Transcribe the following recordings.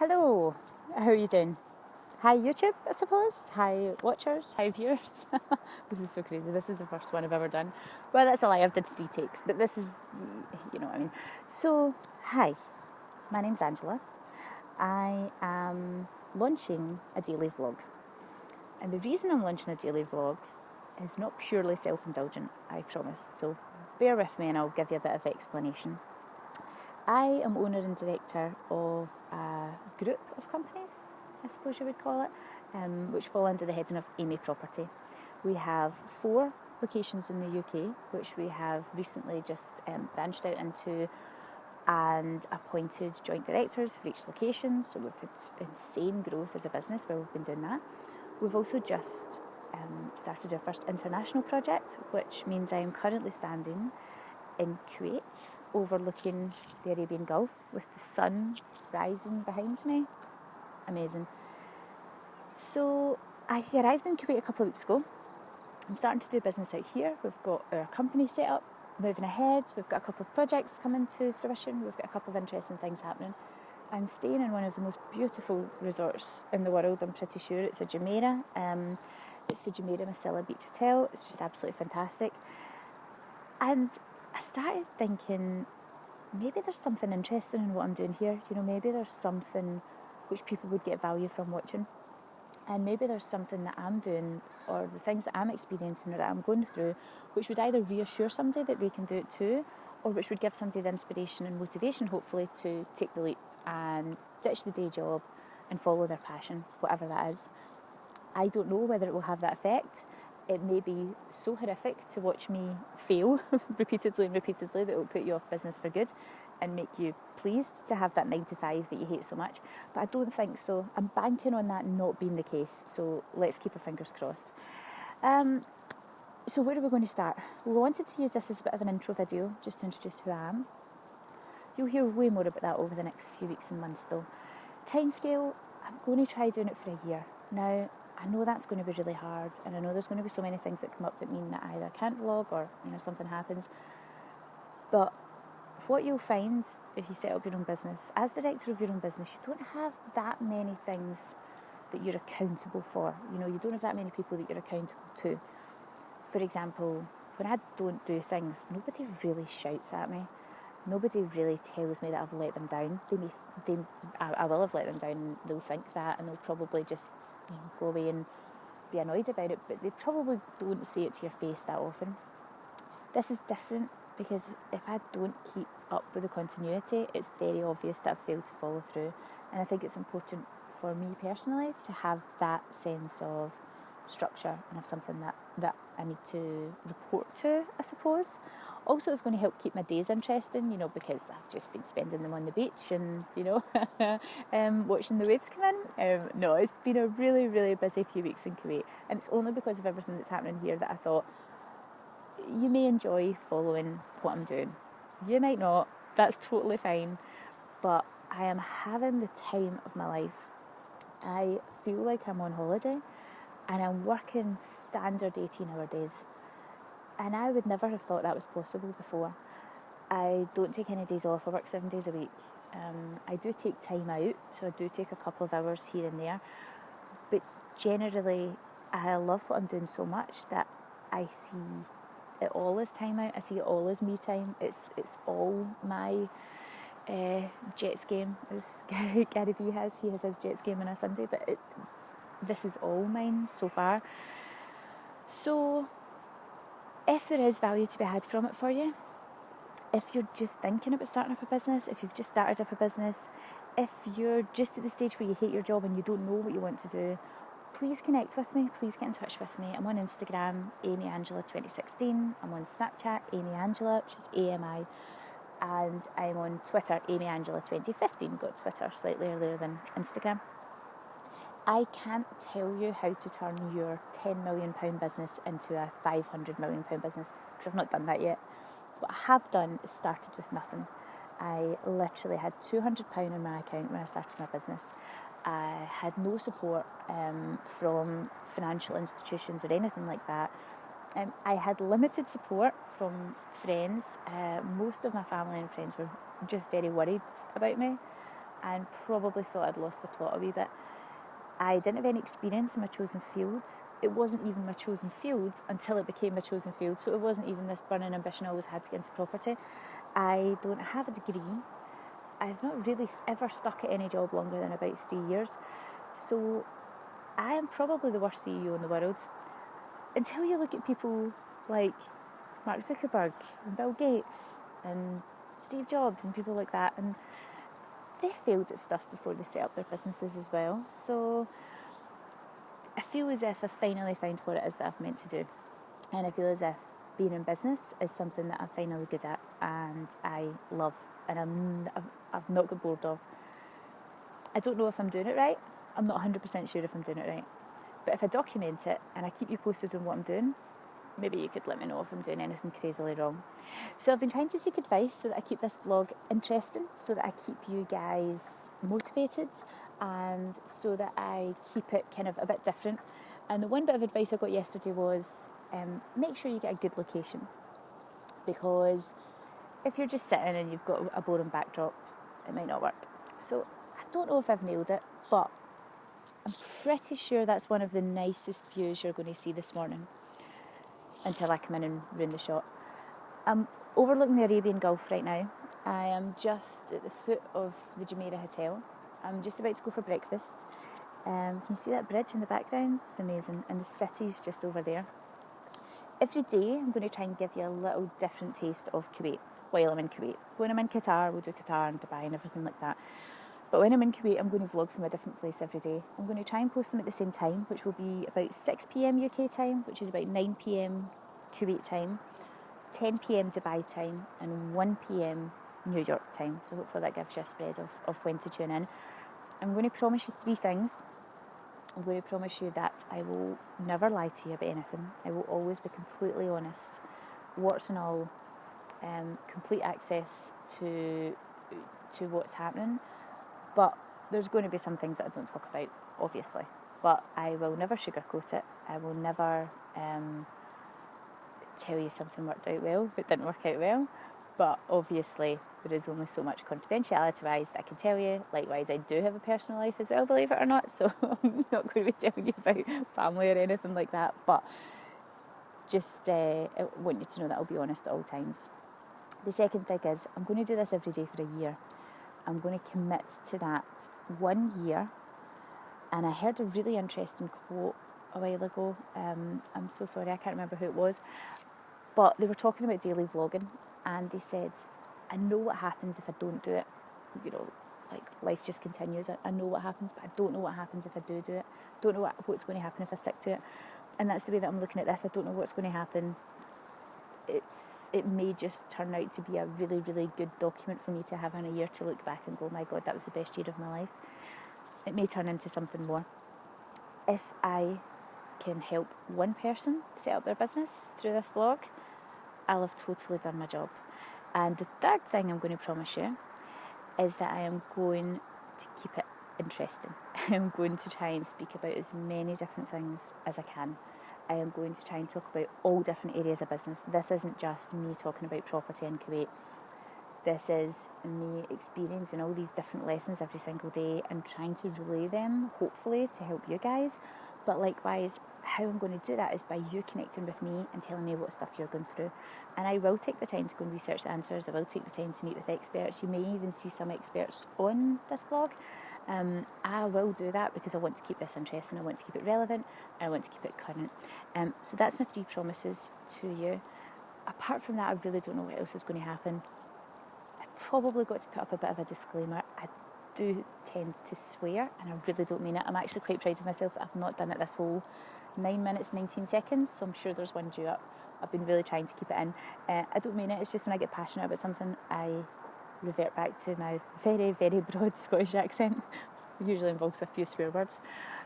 Hello, how are you doing? Hi YouTube, I suppose. Hi watchers, hi viewers. This is so crazy. This is the first one I've ever done. Well, that's a lie. I've did 3 takes, but this is, you know what I mean. So, hi, my name's Angela. I am launching a daily vlog. And the reason I'm launching a daily vlog is not purely self-indulgent, I promise. So, bear with me and I'll give you a bit of explanation. I am owner and director of a group of companies, I suppose you would call it, which fall under the heading of Amy Property. We have 4 locations in the UK, which we have recently just branched out into and appointed joint directors for each location. So we've had insane growth as a business where we've been doing that. We've also just started our first international project, which means I am currently standing in Kuwait, overlooking the Arabian Gulf with the sun rising behind me. Amazing. So I arrived in Kuwait a couple of weeks ago. I'm starting to do business out here. We've got our company set up, moving ahead. We've got a couple of projects coming to fruition. We've got a couple of interesting things happening. I'm staying in one of the most beautiful resorts in the world, I'm pretty sure. It's a Jumeirah. It's the Jumeirah Masilla Beach Hotel. It's just absolutely fantastic. And I started thinking, maybe there's something interesting in what I'm doing here. You know, maybe there's something which people would get value from watching. And maybe there's something that I'm doing or the things that I'm experiencing or that I'm going through which would either reassure somebody that they can do it too, or which would give somebody the inspiration and motivation, hopefully, to take the leap and ditch the day job and follow their passion, whatever that is. I don't know whether it will have that effect. It may be so horrific to watch me fail repeatedly that it will put you off business for good and make you pleased to have that 9 to 5 that you hate so much. But I don't think so. I'm banking on that not being the case. So let's keep our fingers crossed. So where are we going to start? We wanted to use this as a bit of an intro video just to introduce who I am. You'll hear way more about that over the next few weeks and months though. Timescale, I'm going to try doing it for a year. Now, I know that's going to be really hard, and I know there's going to be so many things that come up that mean that I either can't vlog or, something happens. But what you'll find if you set up your own business, as director of your own business, you don't have that many things that you're accountable for. You don't have that many people that you're accountable to. For example, when I don't do things, nobody really shouts at me. Nobody really tells me that I've let them down. I will have let them down, and they'll think that, and they'll probably just go away and be annoyed about it, but they probably don't say it to your face that often. This is different because if I don't keep up with the continuity, it's very obvious that I've failed to follow through, and I think it's important for me personally to have that sense of structure and have something that I need to report to, I suppose. Also, it's going to help keep my days interesting, because I've just been spending them on the beach and, watching the waves come in. No, it's been a really, really busy few weeks in Kuwait, and it's only because of everything that's happening here that I thought, you may enjoy following what I'm doing. You might not, that's totally fine, but I am having the time of my life. I feel like I'm on holiday, and I'm working standard 18-hour days. And I would never have thought that was possible before. I don't take any days off. I work 7 days a week. I do take time out, so I do take a couple of hours here and there. But generally, I love what I'm doing so much that I see it all as time out. I see it all as me time. It's all my Jets game, as Gary Vee has. He has his Jets game on a Sunday, but this is all mine so far. So if there is value to be had from it for you, if you're just thinking about starting up a business, if you've just started up a business, if you're just at the stage where you hate your job and you don't know what you want to do, please connect with me. Please get in touch with me. I'm on Instagram, AmyAngela2016. I'm on Snapchat, AmyAngela, which is AMI. And I'm on Twitter, AmyAngela2015. Got Twitter slightly earlier than Instagram. I can't tell you how to turn your £10 million business into a £500 million business, because I've not done that yet. What I have done is started with nothing. I literally had £200 in my account when I started my business. I had no support from financial institutions or anything like that. I had limited support from friends. Most of my family and friends were just very worried about me. and probably thought I'd lost the plot a wee bit. I didn't have any experience in my chosen field. It wasn't even my chosen field until it became my chosen field. So it wasn't even this burning ambition I always had to get into property. I don't have a degree. I've not really ever stuck at any job longer than about 3 years. So I am probably the worst CEO in the world. Until you look at people like Mark Zuckerberg and Bill Gates and Steve Jobs and people like that, and they failed at stuff before they set up their businesses as well. So I feel as if I've finally found what it is that I've meant to do. And I feel as if being in business is something that I'm finally good at and I love and I've not got bored of. I don't know if I'm doing it right. I'm not 100% sure if I'm doing it right. But if I document it and I keep you posted on what I'm doing, maybe you could let me know if I'm doing anything crazily wrong. So I've been trying to seek advice so that I keep this vlog interesting, so that I keep you guys motivated, and so that I keep it kind of a bit different. And the one bit of advice I got yesterday was make sure you get a good location, because if you're just sitting and you've got a boring backdrop, it might not work. So I don't know if I've nailed it, but I'm pretty sure that's one of the nicest views you're going to see this morning, until I come in and ruin the shot. I'm overlooking the Arabian Gulf right now. I am just at the foot of the Jumeirah Hotel. I'm just about to go for breakfast. Can you see that bridge in the background? It's amazing. And the city's just over there. Every day I'm going to try and give you a little different taste of Kuwait while I'm in Kuwait. When I'm in Qatar, we'll do Qatar and Dubai and everything like that. But when I'm in Kuwait, I'm going to vlog from a different place every day. I'm going to try and post them at the same time, which will be about 6 p.m. UK time, which is about 9 p.m. Kuwait time, 10 p.m. Dubai time, and 1 p.m. New York time. So hopefully that gives you a spread of when to tune in. I'm going to promise you 3 things. I'm going to promise you that I will never lie to you about anything. I will always be completely honest, warts and all, complete access to what's happening. But there's going to be some things that I don't talk about, obviously. But I will never sugarcoat it. I will never tell you something worked out well if it didn't work out well. But obviously there is only so much confidentiality-wise that I can tell you. Likewise, I do have a personal life as well, believe it or not. So I'm not going to be telling you about family or anything like that. But just I want you to know that I'll be honest at all times. The second thing is I'm going to do this every day for a year. I'm going to commit to that 1 year. And I heard a really interesting quote a while ago. I'm so sorry, I can't remember who it was. But they were talking about daily vlogging, and they said, I know what happens if I don't do it. You know, like life just continues. I know what happens, but I don't know what happens if I do it. Don't know what's going to happen if I stick to it. And that's the way that I'm looking at this. I don't know what's going to happen. It may just turn out to be a really, really good document for me to have in a year to look back and go, my God, that was the best year of my life. It may turn into something more. If I can help one person set up their business through this vlog, I'll have totally done my job. And the third thing I'm going to promise you is that I am going to keep it interesting. I am going to try and speak about as many different things as I can. I am going to try and talk about all different areas of business. This isn't just me talking about property in Kuwait. This is me experiencing all these different lessons every single day and trying to relay them, hopefully, to help you guys. But likewise, how I'm going to do that is by you connecting with me and telling me what stuff you're going through. And I will take the time to go and research the answers. I will take the time to meet with experts. You may even see some experts on this vlog. I will do that because I want to keep this interesting. I want to keep it relevant. And I want to keep it current. So that's my 3 promises to you. Apart from that, I really don't know what else is going to happen. I've probably got to put up a bit of a disclaimer. I do tend to swear, and I really don't mean it. I'm actually quite proud of myself that I've not done it this whole 9 minutes, 19 seconds, so I'm sure there's one due up. I've been really trying to keep it in. I don't mean it, it's just when I get passionate about something, I revert back to my very, very broad Scottish accent. It usually involves a few swear words.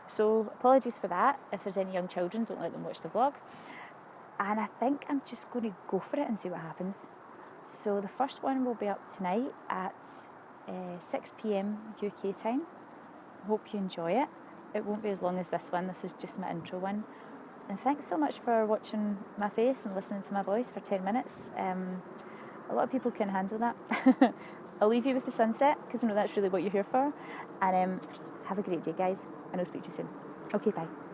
So apologies for that. If there's any young children, don't let them watch the vlog. And I think I'm just going to go for it and see what happens. So the first one will be up tonight at 6 p.m. UK time. Hope you enjoy it. It won't be as long as this one. This is just my intro one. And thanks so much for watching my face and listening to my voice for 10 minutes. A lot of people can handle that. I'll leave you with the sunset because I know that's really what you're here for. And have a great day, guys. And I'll speak to you soon. Okay, bye.